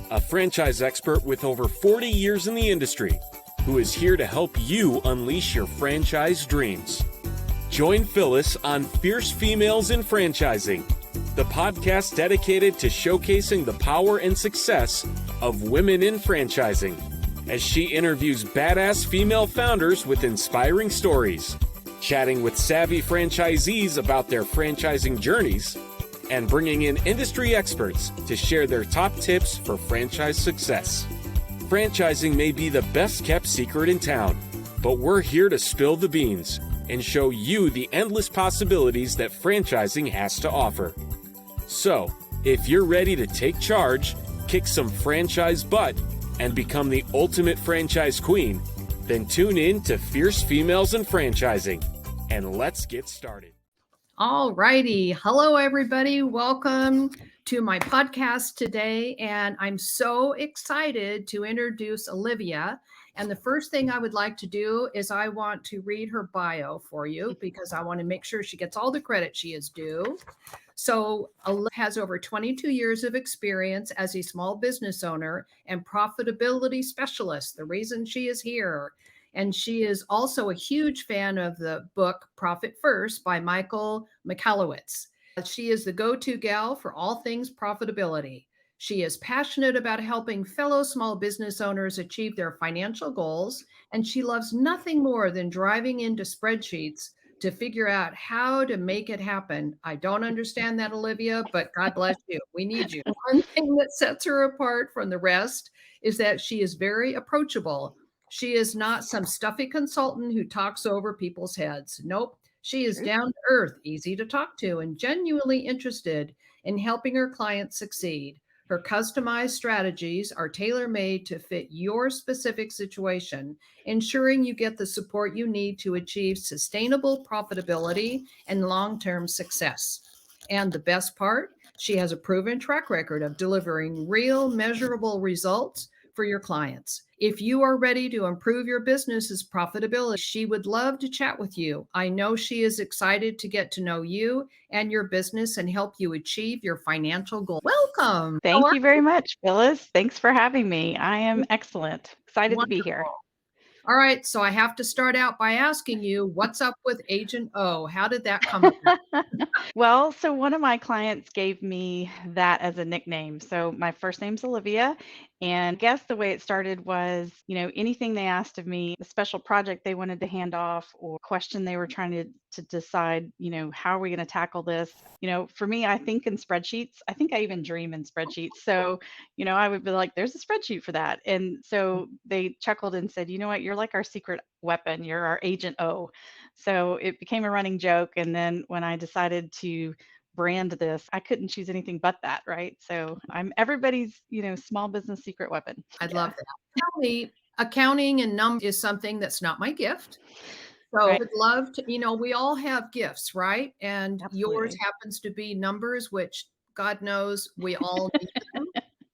a franchise expert with over 40 years in the industry, who is here to help you unleash your franchise dreams. Join Phyllis on Fierce Females in Franchising, the podcast dedicated to showcasing the power and success of women in franchising, as she interviews badass female founders with inspiring stories, chatting with savvy franchisees about their franchising journeys, and bringing in industry experts to share their top tips for franchise success. Franchising may be the best kept secret in town, but we're here to spill the beans and show you the endless possibilities that franchising has to offer. So, if you're ready to take charge, kick some franchise butt, and become the ultimate franchise queen, then tune in to Fierce Females in Franchising, and let's get started. All righty. Hello, everybody. Welcome to my podcast today. And I'm so excited to introduce Olivia. And the first thing I would like to do is I want to read her bio for you because I want to make sure she gets all the credit she is due. So Olivia has over 22 years of experience as a small business owner and profitability specialist, the reason she is here. And she is also a huge fan of the book Profit First by Mike Michalowicz. She is the go-to gal for all things profitability. She is passionate about helping fellow small business owners achieve their financial goals, and she loves nothing more than driving into spreadsheets to figure out how to make it happen. I don't understand that, Olivia, but God bless you. We need you. One thing that sets her apart from the rest is that she is very approachable. She is not some stuffy consultant who talks over people's heads. Nope. She is down to earth, easy to talk to, and genuinely interested in helping her clients succeed. Her customized strategies are tailor-made to fit your specific situation, ensuring you get the support you need to achieve sustainable profitability and long-term success. And the best part, she has a proven track record of delivering real, measurable results for your clients. If you are ready to improve your business's profitability, she would love to chat with you. I know she is excited to get to know you and your business and help you achieve your financial goals. Welcome. Thank you very much, Phyllis. Thanks for having me. I am excellent. Excited to be here. All right. So I have to start out by asking you, what's up with Agent O? How did that come about? Well, so one of my clients gave me that as a nickname. So my first name's Olivia. And I guess the way it started was, anything they asked of me, a special project they wanted to hand off or question they were trying to decide, how are we going to tackle this? For me, I think in spreadsheets. I think I even dream in spreadsheets. So, I would be like, there's a spreadsheet for that. And so they chuckled and said, you know what, you're like our secret weapon. You're our Agent O. So it became a running joke. And then when I decided to brand this, I couldn't choose anything but that, right? So I'm everybody's, small business secret weapon. I'd love that. Tell me, accounting and numbers is something that's not my gift. So I would love to, we all have gifts, right? And yours happens to be numbers, which God knows we all need them.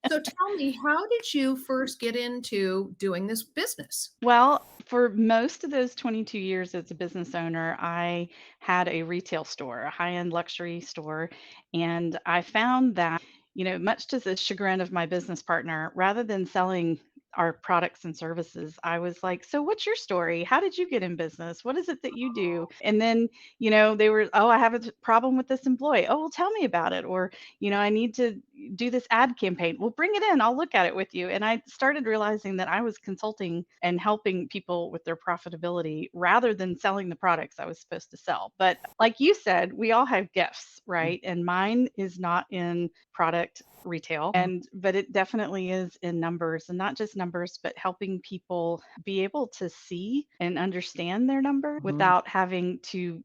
So tell me, how did you first get into doing this business? Well, for most of those 22 years as a business owner, I had a retail store, a high-end luxury store. And I found that, much to the chagrin of my business partner, rather than selling our products and services, I was like, so what's your story? How did you get in business? What is it that you do? And then, they were, oh, I have a problem with this employee. Oh, well, tell me about it. Or, I need to do this ad campaign. Well, bring it in. I'll look at it with you. And I started realizing that I was consulting and helping people with their profitability rather than selling the products I was supposed to sell. But like you said, we all have gifts, right? And mine is not in product retail, but it definitely is in numbers, and not just numbers, but helping people be able to see and understand their number without having to,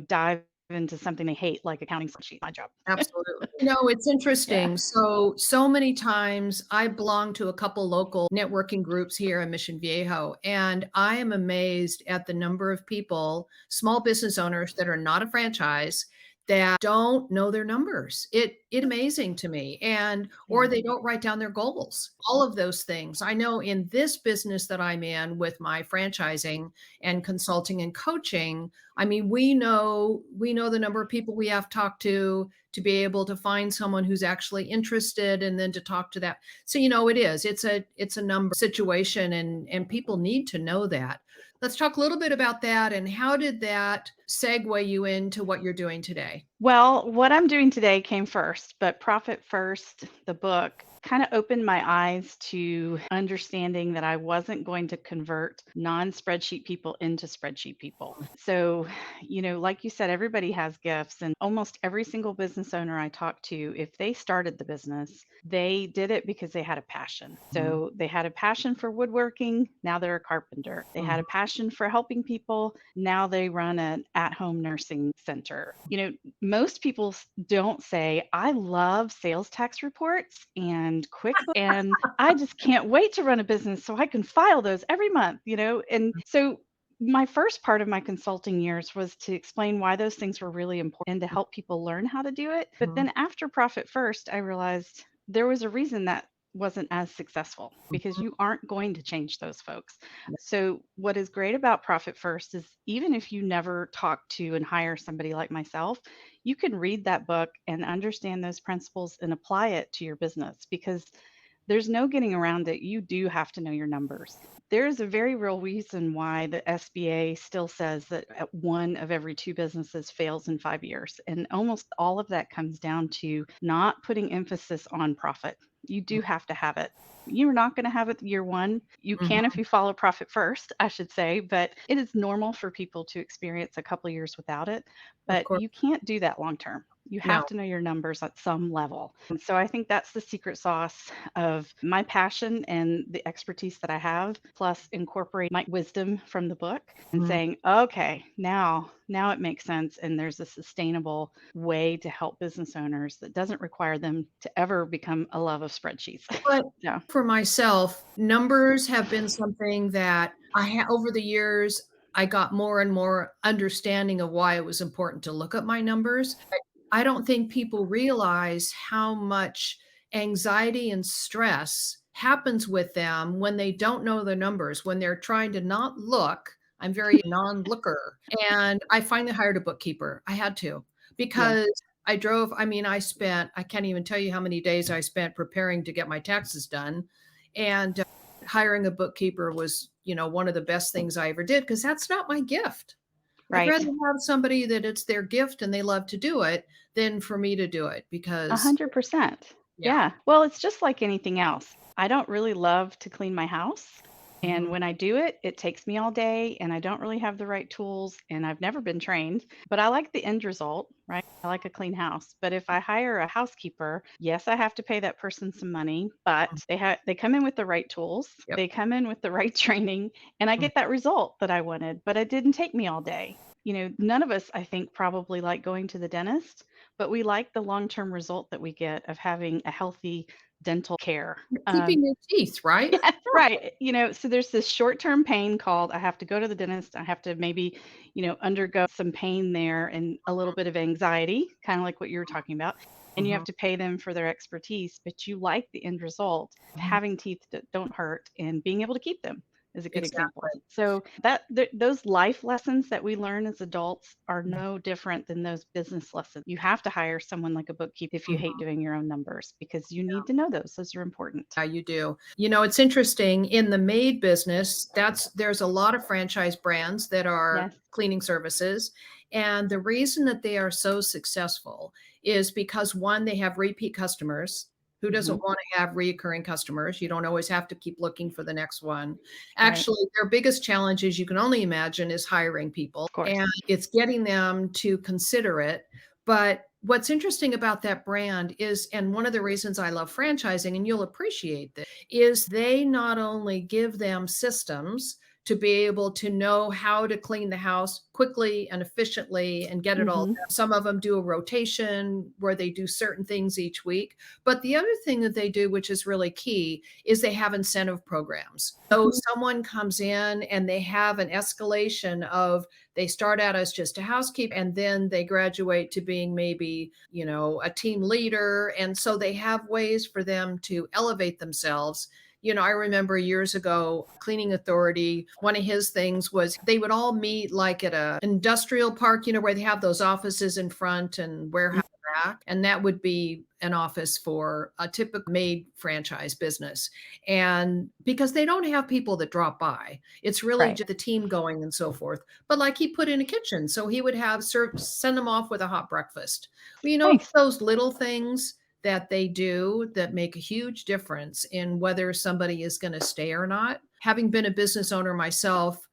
dive into something they hate, like accounting spreadsheet, my job. Absolutely. It's interesting. Yeah. So many times I belong to a couple local networking groups here in Mission Viejo, and I am amazed at the number of people, small business owners that are not a franchise, that don't know their numbers. It It's amazing to me. And, or Yeah. they don't write down their goals, all of those things. I know in this business that I'm in with my franchising and consulting and coaching, I mean, we know the number of people we have talked to be able to find someone who's actually interested and then to talk to that. So, it's a number situation and people need to know that. Let's talk a little bit about that and how did that segue you into what you're doing today? Well, what I'm doing today came first, but Profit First, the book, kind of opened my eyes to understanding that I wasn't going to convert non-spreadsheet people into spreadsheet people. So, like you said, everybody has gifts, and almost every single business owner I talk to, if they started the business, they did it because they had a passion. So they had a passion for woodworking, now they're a carpenter. They had a passion for helping people, now they run an at-home nursing center. Most people don't say, I love sales tax reports and QuickBooks, and I just can't wait to run a business so I can file those every month, And so my first part of my consulting years was to explain why those things were really important and to help people learn how to do it. But then after Profit First, I realized there was a reason that wasn't as successful because you aren't going to change those folks. So what is great about Profit First is even if you never talk to and hire somebody like myself, you can read that book and understand those principles and apply it to your business because there's no getting around it. You do have to know your numbers. There is a very real reason why the SBA still says that one of every two businesses fails in 5 years. And almost all of that comes down to not putting emphasis on profit. You do have to have it. You're not going to have it year one. You can if you follow Profit First, I should say, but it is normal for people to experience a couple of years without it. Of But course. you can't do that long term. You have No. to know your numbers at some level. And so I think that's the secret sauce of my passion and the expertise that I have, plus incorporate my wisdom from the book and saying, okay, now it makes sense. And there's a sustainable way to help business owners that doesn't require them to ever become a love of spreadsheets. But Yeah. for myself, numbers have been something that over the years, I got more and more understanding of why it was important to look at my numbers. I don't think people realize how much anxiety and stress happens with them when they don't know the numbers, when they're trying to not look. I'm very non-looker. And I finally hired a bookkeeper. I had to Yeah. because I can't even tell you how many days I spent preparing to get my taxes done. And hiring a bookkeeper was, one of the best things I ever did because that's not my gift. I'd Right. rather have somebody that it's their gift and they love to do it than for me to do it because 100%. yeah. Yeah. Well, it's just like anything else. I don't really love to clean my house. And Mhm. when I do it, it takes me all day and I don't really have the right tools and I've never been trained, but I like the end result, right? I like a clean house. But if I hire a housekeeper, yes, I have to pay that person some money, but they come in with the right tools, Yep. they come in with the right training, and I get that result that I wanted, but it didn't take me all day. None of us, I think, probably like going to the dentist, but we like the long-term result that we get of having a healthy dental care. Keeping your teeth, right? Yeah, right. So there's this short-term pain called I have to go to the dentist. I have to maybe, undergo some pain there and a little bit of anxiety, kind of like what you were talking about. And you have Mhm. to pay them for their expertise, but you like the end result of having teeth that don't hurt and being able to keep them is a good example. Exactly. So those life lessons that we learn as adults are no different than those business lessons. You have to hire someone like a bookkeeper if you hate doing your own numbers because you need to know those. Those are important. Yeah, you do. It's interesting in the maid business, there's a lot of franchise brands that are Yes. cleaning services. And the reason that they are so successful is because one, they have repeat customers. Who doesn't want to have reoccurring customers? You don't always have to keep looking for the next one. Right. Actually, their biggest challenge, as you can only imagine, is hiring people. Of course. And it's getting them to consider it. But what's interesting about that brand is, and one of the reasons I love franchising, and you'll appreciate this, is they not only give them systems to be able to know how to clean the house quickly and efficiently and get it all Hmm. done. Some of them do a rotation where they do certain things each week. But the other thing that they do, which is really key, is they have incentive programs. So someone comes in and they have an escalation of, they start out as just a housekeeper and then they graduate to being maybe, a team leader. And so they have ways for them to elevate themselves. I remember years ago, Cleaning Authority, one of his things was they would all meet like at a industrial park, where they have those offices in front and warehouse back. And that would be an office for a typical made franchise business. And because they don't have people that drop by, it's really Right. just the team going and so forth. But like he put in a kitchen, so he would have send them off with a hot breakfast. Well, Nice. those little things that they do that make a huge difference in whether somebody is going to stay or not. Having been a business owner myself,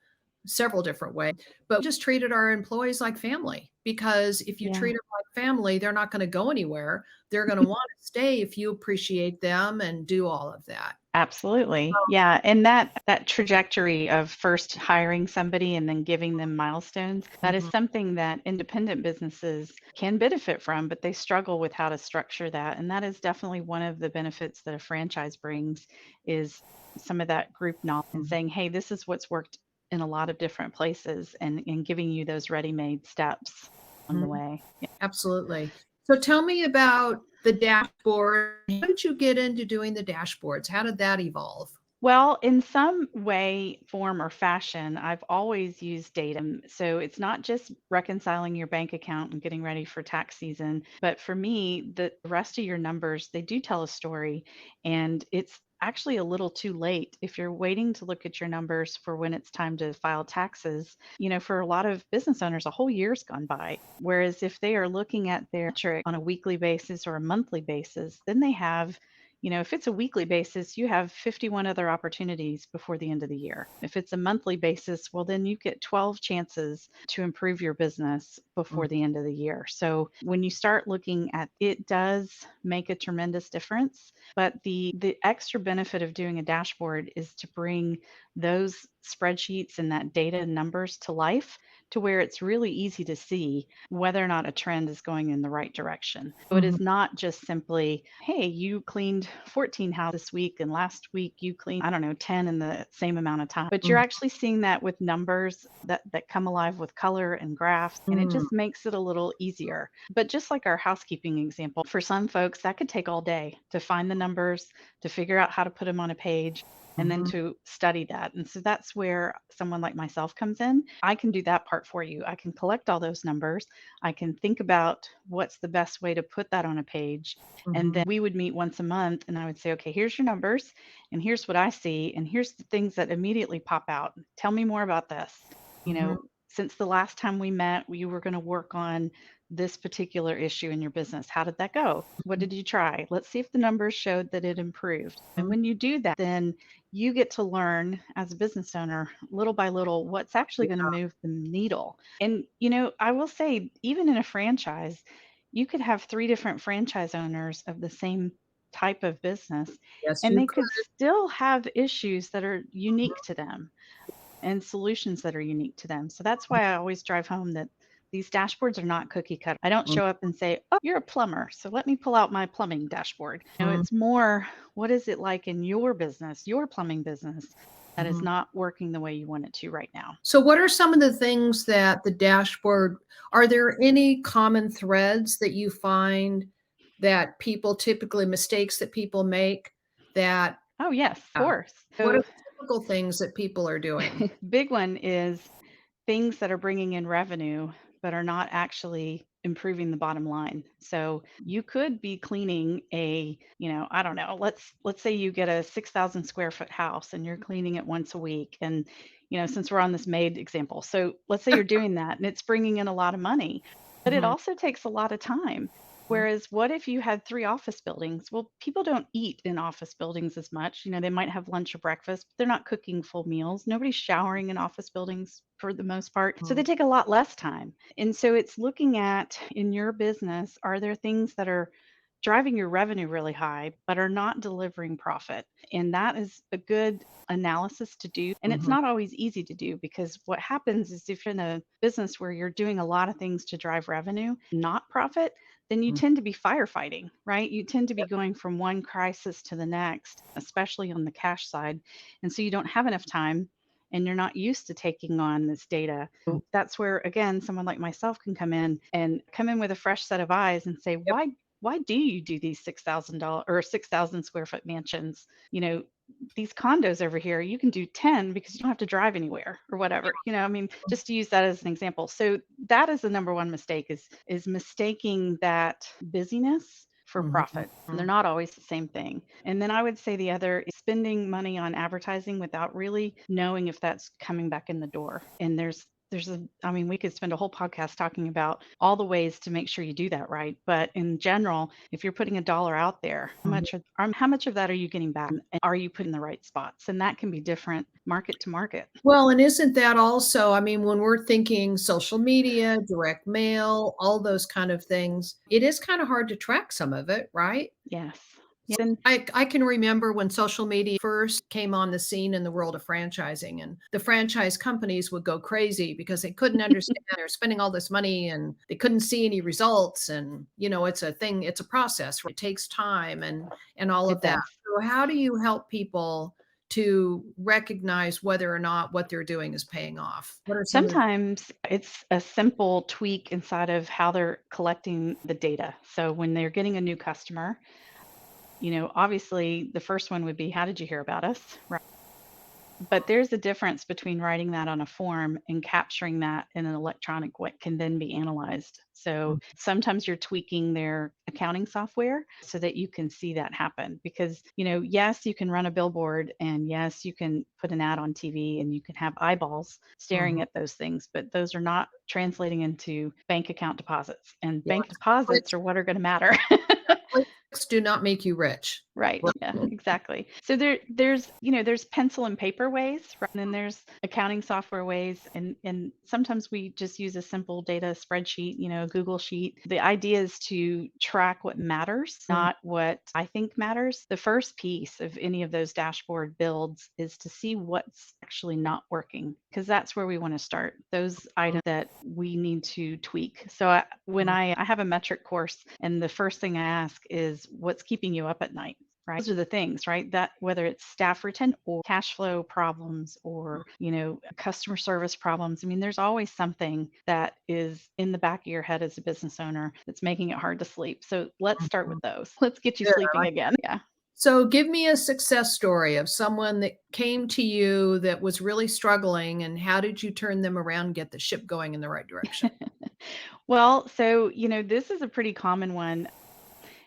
several different ways, but we just treated our employees like family, because if you treat Yeah. them like family, they're not going to go anywhere. They're going to want to stay if you appreciate them and do all of that. Absolutely. Yeah. And that trajectory of first hiring somebody and then giving them milestones, that is Mhm. something that independent businesses can benefit from, but they struggle with how to structure that. And that is definitely one of the benefits that a franchise brings, is some of that group knowledge and saying, hey, this is what's worked in a lot of different places, and giving you those ready-made steps on the Mhm. way. Yeah. Absolutely. So tell me about the dashboard. How did you get into doing the dashboards? How did that evolve? Well, in some way, form, or fashion, I've always used data. So it's not just reconciling your bank account and getting ready for tax season, but for me, the rest of your numbers, they do tell a story. And it's actually a little too late if you're waiting to look at your numbers for when it's time to file taxes. For a lot of business owners, a whole year's gone by. Whereas if they are looking at their metric on a weekly basis or a monthly basis, then they have, if it's a weekly basis, you have 51 other opportunities before the end of the year. If it's a monthly basis, well, then you get 12 chances to improve your business before the end of the year. So when you start looking at it, does make a tremendous difference. But the extra benefit of doing a dashboard is to bring those spreadsheets and that data and numbers to life, to where it's really easy to see whether or not a trend is going in the right direction. So it Mhm. is not just simply, hey, you cleaned 14 houses this week and last week you cleaned, I don't know, 10 in the same amount of time. But you're Mhm. actually seeing that with numbers that come alive with color and graphs, and it Mm. just makes it a little easier. But just like our housekeeping example, for some folks, that could take all day to find the numbers, to figure out how to put them on a page, and then Mhm. to study that. And so that's where someone like myself comes in. I can do that part for you. I can collect all those numbers. I can think about what's the best way to put that on a page. And Mhm. then we would meet once a month and I would say, okay, here's your numbers and here's what I see. And here's the things that immediately pop out. Tell me more about this. You Mhm. know, since the last time we met, you were going to work on this particular issue in your business. How did that go? What did you try? Let's see if the numbers showed that it improved. And when you do that, then you get to learn as a business owner, little by little, what's actually going to move the needle. And, I will say, even in a franchise, you could have three different franchise owners of the same type of business, Yes, and you they could. could still have issues that are unique to them and solutions that are unique to them. So that's why I always drive home that these dashboards are not cookie cutter. I don't Mhm. show up and say, "Oh, you're a plumber, so let me pull out my plumbing dashboard." Mhm. It's more, what is it like in your business, your plumbing business, that is Mhm. not working the way you want it to right now? So what are some of the things that the dashboard, are there any common threads that you find that people typically, mistakes that people make, that Oh, yes, of uh, course. what are So, the typical things that people are doing? big one is things that are bringing in revenue but are not actually improving the bottom line. So you could be cleaning a, I don't know, let's say you get a 6,000 square foot house and you're cleaning it once a week. And since we're on this maid example, so let's say you're doing that and it's bringing in a lot of money, but it Mhm. also takes a lot of time. Whereas, what if you had three office buildings? Well, people don't eat in office buildings as much. They might have lunch or breakfast, but they're not cooking full meals. Nobody's showering in office buildings for the most part. So they Mhm. take a lot less time. And so it's looking at, in your business, are there things that are driving your revenue really high, but are not delivering profit. And that is a good analysis to do. And it's Mhm. not always easy to do, because what happens is if you're in a business where you're doing a lot of things to drive revenue, not profit, then you Mm. tend to be firefighting, right? You tend to be going from one crisis to the next, especially on the cash side. And so you don't have enough time, and you're not used to taking on this data. So that's where, again, someone like myself can come in with a fresh set of eyes and say, Yep. why do you do these $6,000 or 6,000 square foot mansions? These condos over here, you can do 10 because you don't have to drive anywhere or whatever. I mean, just to use that as an example. So that is the number one mistake, is mistaking that busyness for profit. And they're Mhm. not always the same thing. And then I would say the other is spending money on advertising without really knowing if that's coming back in the door. And I mean, we could spend a whole podcast talking about all the ways to make sure you do that right. But in general, if you're putting $1 out there, Mhm. how much of that are you getting back? And are you putting in the right spots? And that can be different market to market. Well, and isn't that also, I mean, when we're thinking social media, direct mail, all those kind of things, it is kind of hard to track some of it, right? Yes. So Then I can remember when social media first came on the scene in the world of franchising, and the franchise companies would go crazy because they couldn't understand they're spending all this money and they couldn't see any results. And, it's a thing, it's a process. It takes time and all it of that. does. So how do you help people to recognize whether or not what they're doing is paying off? What are some of the Sometimes it's a simple tweak inside of how they're collecting the data. So when they're getting a new customer, obviously the first one would be, how did you hear about us? Right. But there's a difference between writing that on a form and capturing that in an electronic way can then be analyzed. So sometimes you're tweaking their accounting software so that you can see that happen. Because, yes, you can run a billboard, and yes, you can put an ad on TV, and you can have eyeballs staring Mhm. at those things, but those are not translating into bank account deposits. And Yeah. bank deposits are what are going to matter. Clicks do not make you rich. Right. Yeah, exactly. So there's pencil and paper ways, right? And then there's accounting software ways, and sometimes we just use a simple data spreadsheet, a Google sheet. The idea is to track what matters, not what I think matters. The first piece of any of those dashboard builds is to see what's actually not working, because that's where we want to start. Those items that we need to tweak. So when I have a metric course, and the first thing I ask is, what's keeping you up at night? Right. Those are the things, right? That whether it's staff retention or cash flow problems or, customer service problems. I mean, there's always something that is in the back of your head as a business owner that's making it hard to sleep. So let's start with those. Let's get you Good. sleeping again. Yeah. So give me a success story of someone that came to you that was really struggling, and how did you turn them around and get the ship going in the right direction? Well, so, this is a pretty common one,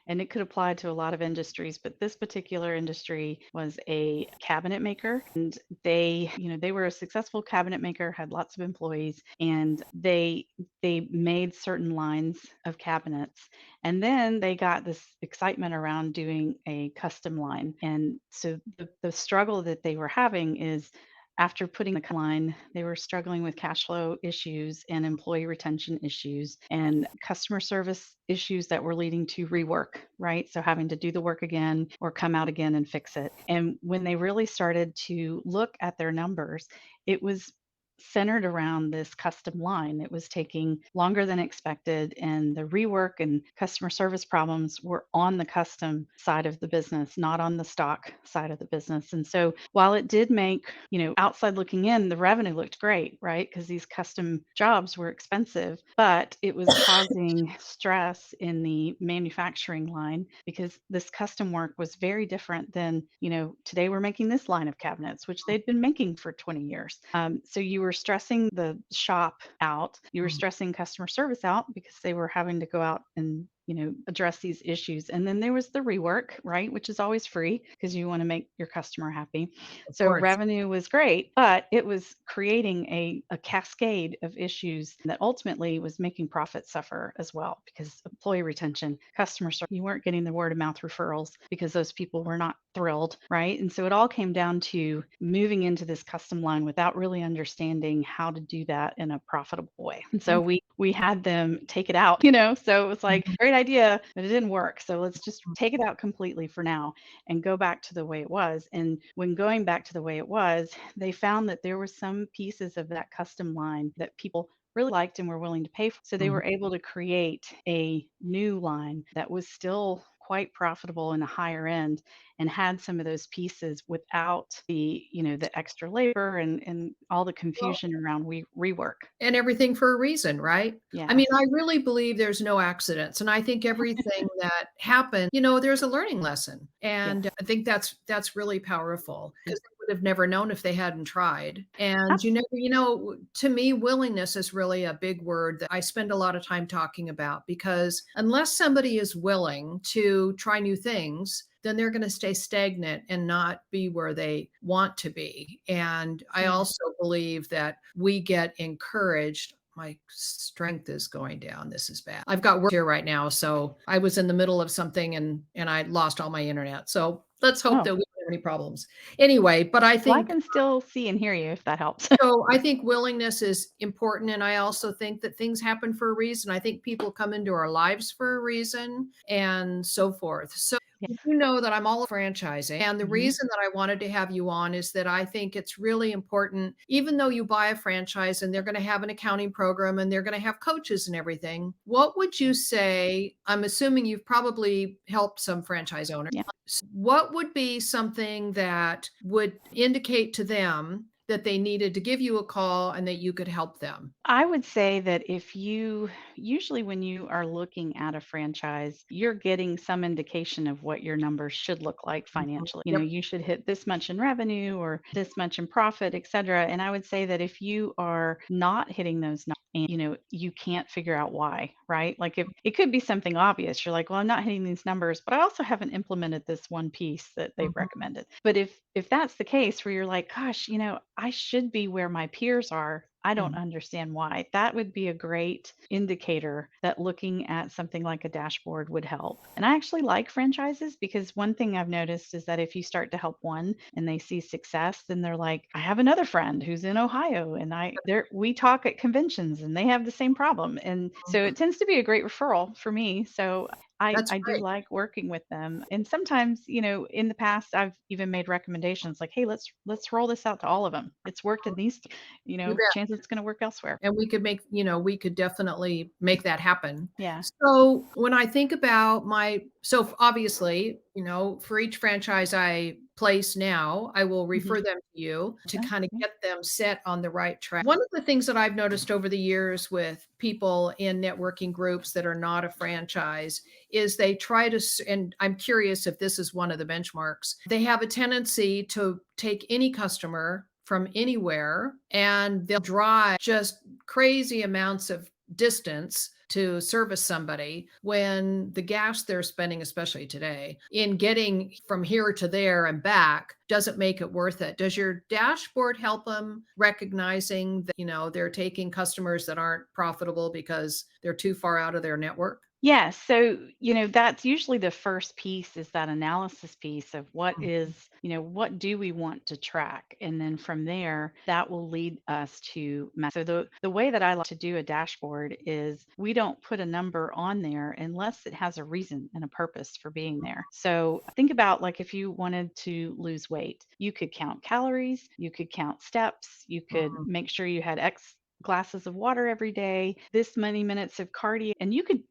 and it could apply to a lot of industries, but this particular industry was a cabinet maker, and they were a successful cabinet maker, had lots of employees, and they made certain lines of cabinets, and then they got this excitement around doing a custom line. And so the struggle that they were having is, after putting the line, they were struggling with cash flow issues and employee retention issues and customer service issues that were leading to rework, right? So having to do the work again or come out again and fix it. And when they really started to look at their numbers, it was centered around this custom line. It was taking longer than expected, and the rework and customer service problems were on the custom side of the business, not on the stock side of the business. And so while it did make, outside looking in, the revenue looked great, right? Because these custom jobs were expensive, but it was causing stress in the manufacturing line, because this custom work was very different than, today we're making this line of cabinets, which they'd been making for 20 years. So you were stressing the shop out, you were stressing customer service out because they were having to go out and address these issues. And then there was the rework, right, which is always free because you want to make your customer happy. Of So course. revenue was great, but it was creating a cascade of issues that ultimately was making profit suffer as well, because employee retention, customer service, you weren't getting the word of mouth referrals because those people were not thrilled, right? And so it all came down to moving into this custom line without really understanding how to do that in a profitable way. And so we had them take it out, so it was like, great idea, but it didn't work. So let's just take it out completely for now and go back to the way it was. And when going back to the way it was, they found that there were some pieces of that custom line that people really liked and were willing to pay for. So they Mhm. were able to create a new line that was still quite profitable in a higher end and had some of those pieces without the, the extra labor and all the Well, confusion around rework. and everything for a reason, right? I Yeah. mean, I really believe there's no accidents, and I think everything that happened, there's a learning lesson, Yes. and I think that's really powerful because they would have never known if they hadn't tried. And to me, willingness is really a big word that I spend a lot of time talking about because unless somebody is willing to try new things, then they're going to stay stagnant and not be where they want to be. And I Yeah. also believe that we get encouraged. My strength is going down. This is bad. I've got work here right now. So I was in the middle of something and I lost all my internet. So let's hope Oh, that we don't have any problems. Anyway, but I well, I think can still see and hear you if that helps. so I think willingness is important, and I also think that things happen for a reason. I think people come into our lives for a reason and so forth. So Yes. you know that I'm all franchising, and the Mhm. reason that I wanted to have you on is that I think it's really important, even though you buy a franchise and they're going to have an accounting program and they're going to have coaches and everything. What would you say? I'm assuming you've probably helped some franchise owners. Yeah. What would be something that would indicate to them that they needed to give you a call and that you could help them? I would say that if you usually when you are looking at a franchise, you're getting some indication of what your numbers should look like Mhm. financially. Yep. You should hit this much in revenue or this much in profit, et cetera. And I would say that if you are not hitting those numbers and you can't figure out why, right? Like if it could be something obvious. You're like, well, I'm not hitting these numbers, but I also haven't implemented this one piece that they've Mhm. recommended. But if that's the case where you're like, gosh, I should be where my peers are. I don't Mhm. understand why. That would be a great indicator that looking at something like a dashboard would help. And I actually like franchises because one thing I've noticed is that if you start to help one and they see success, then they're like, I have another friend who's in Ohio and we talk at conventions and they have the same problem. And so it tends to be a great referral for me. So That's I do great. like working with them. And sometimes, in the past I've even made recommendations like, hey, let's roll this out to all of them. It's worked in these You bet. chances it's going to work elsewhere. And we could definitely make that happen. Yeah. So when I think about so obviously, for each franchise I place now, I will Mhm. refer them to you to kind of Okay. get them set on the right track. One of the things that I've noticed over the years with people in networking groups that are not a franchise is they try to, and I'm curious if this is one of the benchmarks, they have a tendency to take any customer from anywhere and they'll drive just crazy amounts of distance to service somebody when the gas they're spending, especially today, in getting from here to there and back doesn't make it worth it. Does your dashboard help them recognizing that, they're taking customers that aren't profitable because they're too far out of their network? Yeah, so, that's usually the first piece is that analysis piece of what do we want to track? And then from there, that will lead us to so the way that I like to do a dashboard is we don't put a number on there unless it has a reason and a purpose for being there. So think about like if you wanted to lose weight, you could count calories, you could count steps, you could Mhm. make sure you had X glasses of water every day, this many minutes of cardio, and you could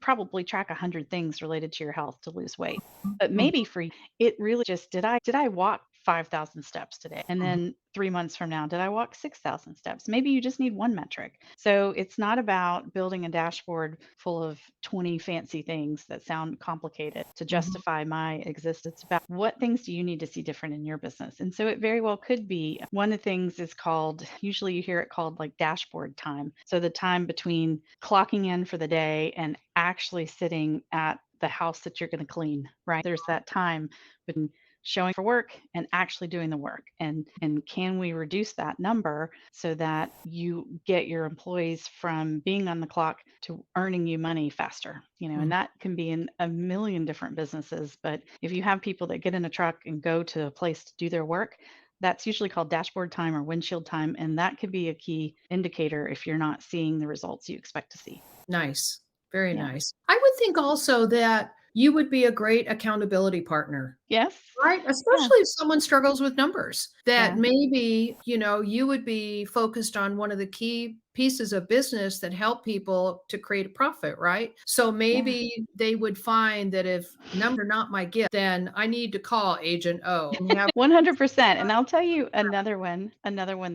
probably track 100 things related to your health to lose weight. But Mhm. maybe for you, it really just did I walk 5,000 steps today? And Mhm. then 3 months from now, did I walk 6,000 steps? Maybe you just need one metric. So it's not about building a dashboard full of 20 fancy things that sound complicated to Mhm. justify my existence. It's about what things do you need to see different in your business? And so it very well could be one of the things is called, usually you hear it called like dashboard time. So the time between clocking in for the day and actually sitting at the house that you're going to clean, right? There's that time between showing for work and actually doing the work. And can we reduce that number so that you get your employees from being on the clock to earning you money faster? And Mhm. that can be in a million different businesses. But if you have people that get in a truck and go to a place to do their work, that's usually called dashboard time or windshield time. And that could be a key indicator if you're not seeing the results you expect to see. Nice. Very Yeah. nice. I would think also that you would be a great accountability partner. Yes. Right, Yeah. especially if someone struggles with numbers, that Yeah. maybe, you would be focused on one of the key pieces of business that help people to create a profit, right? So Yeah. maybe they would find that if numbers are not my gift, then I need to call Agent O and have 100%. And I'll tell you another one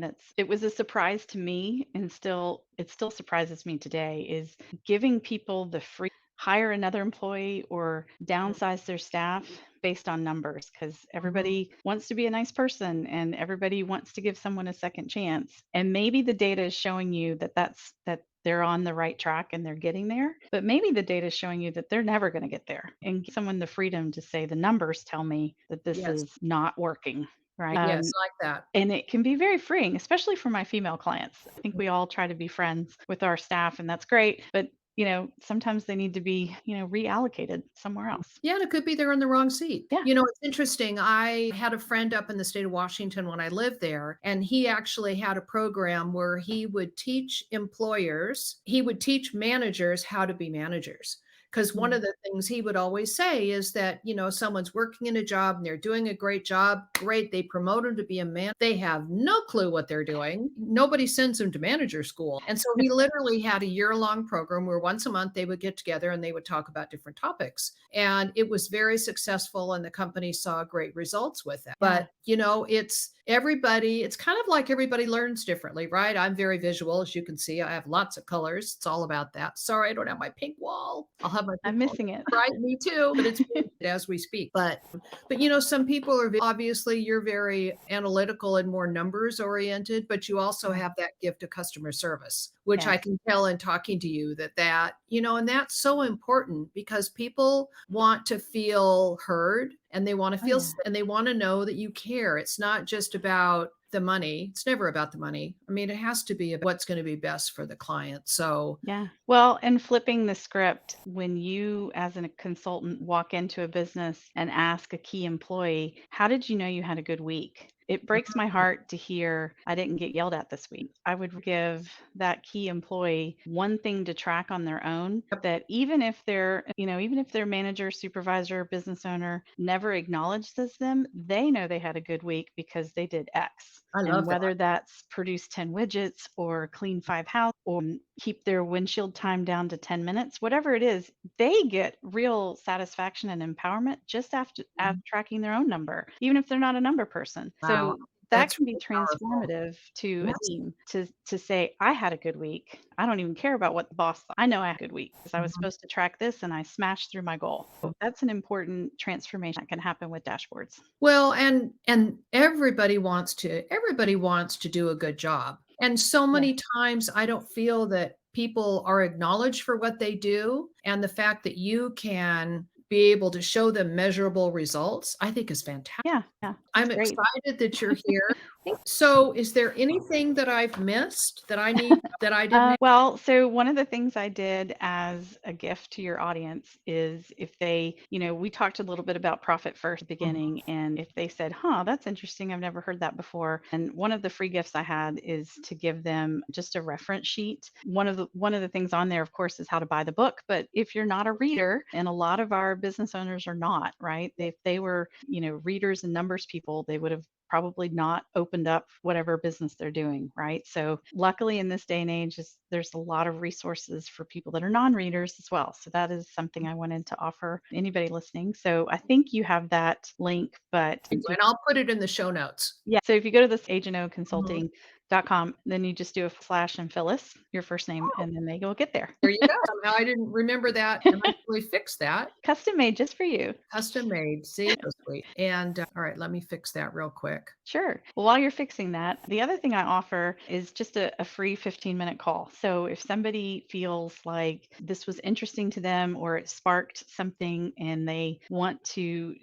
that's it was a surprise to me and it still surprises me today is giving people the free hire another employee or downsize their staff based on numbers because Mhm. everybody wants to be a nice person and everybody wants to give someone a second chance. And maybe the data is showing you that they're on the right track and they're getting there, but maybe the data is showing you that they're never going to get there and give someone the freedom to say the numbers tell me that this Yes, is not working, right? yes, like that. And it can be very freeing, especially for my female clients. I think we all try to be friends with our staff, and that's great. But sometimes they need to be, reallocated somewhere else. Yeah, and it could be they're in the wrong seat. Yeah. It's interesting. I had a friend up in the state of Washington when I lived there, and he actually had a program where he would teach managers how to be managers. Because one Mm. of the things he would always say is that, someone's working in a job and they're doing a great job. Great. They promote them to be a man. They have no clue what they're doing. Nobody sends them to manager school. And so he literally had a year-long program where once a month they would get together and they would talk about different topics. And it was very successful and the company saw great results with it. Yeah. But, it's kind of like everybody learns differently, right? I'm very visual, as you can see. I have lots of colors. It's all about that. Sorry, I don't have my pink wall. I'll have my I'm pink wall. missing it. Right, me too, but it's as we speak. But some people are obviously you're very analytical and more numbers oriented, but you also Yeah. have that gift of customer service, which I Yes. can tell in talking to you and that's so important because people want to feel heard and they want to Oh, feel yeah. and they want to know that you care. It's not just about the money. It's never about the money. I mean, it has to be about what's going to be best for the client. So, Yeah. Well, and flipping the script, when you, as a consultant, walk into a business and ask a key employee, how did you know you had a good week? It breaks my heart to hear I didn't get yelled at this week. I would give that key employee one thing to track on their own that even if their manager, supervisor, business owner never acknowledges them, they know they had a good week because they did X. I And love that. whether that's produce 10 widgets or clean 5 houses or keep their windshield time down to 10 minutes, whatever it is, they get real satisfaction and empowerment just after tracking their own number, even if they're not a number person. Wow. So that That's can be really powerful. transformative to a Yes. team to say, I had a good week. I don't even care about what the boss thought. I know I had a good week because I was Mhm. supposed to track this and I smashed through my goal. So that's an important transformation that can happen with dashboards. Well, and everybody wants to do a good job. And so Yes. many times I don't feel that people are acknowledged for what they do. And the fact that you can be able to show them measurable results, I think is fantastic. Yeah. Yeah. It's I'm great. excited that you're here. So is there anything that I've missed that I didn't? Well, so one of the things I did as a gift to your audience is if they, we talked a little bit about profit first beginning, and if they said, huh, that's interesting, I've never heard that before. And one of the free gifts I had is to give them just a reference sheet. One of the things on there, of course, is how to buy the book. But if you're not a reader, and a lot of our business owners are not, right? If they were, readers and numbers people, they would have probably not opened up whatever business they're doing, right? So luckily in this day and age, there's a lot of resources for people that are non-readers as well. So that is something I wanted to offer anybody listening. So I think you have that link, but And I'll put it in the show notes. yeah. So if you go to this Mhm. agentOconsulting.com, then you just do a slash and Phyllis, your first name, Oh, and then they will get there. there you go. Somehow I didn't remember that and I really fixed that. Custom made just for you. Custom made. See, so sweet. And all right, let me fix that real quick. Sure. Well, while you're fixing that, the other thing I offer is just a free 15-minute call. So if somebody feels like this was interesting to them or it sparked something and they want to,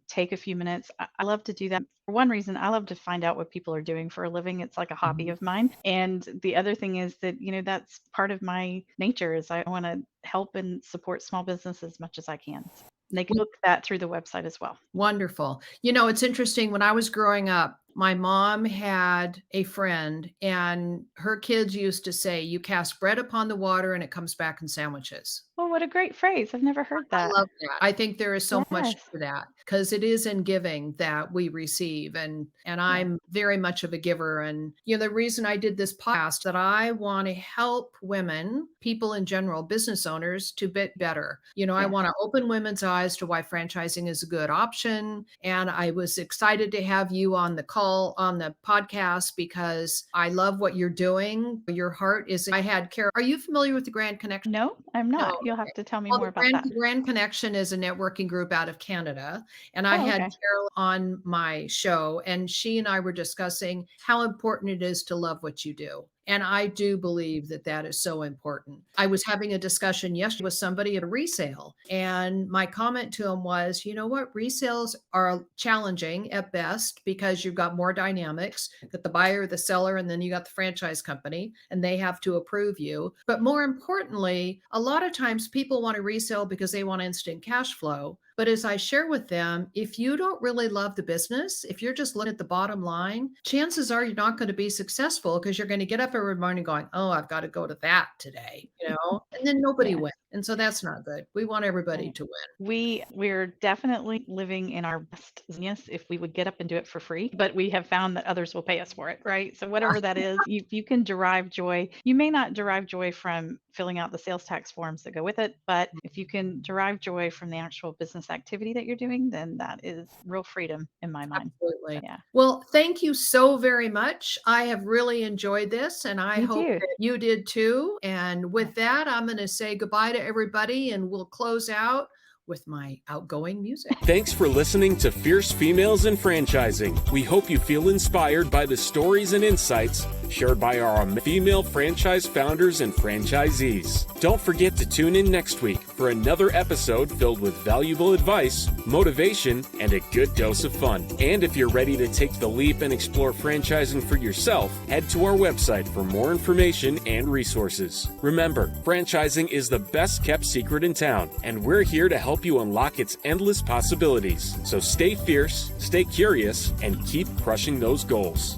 take a few minutes, I love to do that. For one reason, I love to find out what people are doing for a living. It's like a hobby Mhm. of mine. And the other thing is that, that's part of my nature is I want to help and support small business as much as I can. And they can book that through the website as well. Wonderful. It's interesting. When I was growing up, my mom had a friend, and her kids used to say, you cast bread upon the water and it comes back in sandwiches. Oh, what a great phrase. I've never heard I that. love that. I think there is so much Yes. to that because it is in giving that we receive, and Yeah. I'm very much of a giver. And the reason I did this podcast that I want to help women, people in general, business owners to be better. I Yes. want to open women's eyes to why franchising is a good option. And I was excited to have you on the podcast because I love what you're doing. Your heart is. I had Kara. Are you familiar with the Grand Connection? No, I'm No. not. You'll have to tell me Well, more the about that. Grand Connection is a networking group out of Canada, and I Oh, had okay. Carol on my show, and she and I were discussing how important it is to love what you do. And I do believe that that is so important. I was having a discussion yesterday with somebody at a resale, and my comment to him was, you know what, resales are challenging at best because you've got more dynamics, that the buyer, the seller, and then you got the franchise company, and they have to approve you. But more importantly, a lot of times people want to resell because they want instant cash flow. But as I share with them, if you don't really love the business, if you're just looking at the bottom line, chances are you're not going to be successful because you're going to get up every morning going, oh, I've got to go to that today, and then nobody Yeah. wins. And so that's not good. We want everybody Right. to win. We're definitely living in our best genius if we would get up and do it for free, but we have found that others will pay us for it, right? So whatever that is, you can derive joy. You may not derive joy from filling out the sales tax forms that go with it, but if you can derive joy from the actual business activity that you're doing, then that is real freedom in my mind. Absolutely. Yeah. Well, thank you so very much. I have really enjoyed this, and I Me hope too. that you did too. And with that, I'm going to say goodbye to everybody, and we'll close out with my outgoing music. Thanks for listening to Fierce Females in Franchising. We hope you feel inspired by the stories and insights shared by our female franchise founders and franchisees. Don't forget to tune in next week for another episode filled with valuable advice, motivation, and a good dose of fun. And if you're ready to take the leap and explore franchising for yourself, head to our website for more information and resources. Remember, franchising is the best kept secret in town, and we're here to help you unlock its endless possibilities. So stay fierce, stay curious, and keep crushing those goals.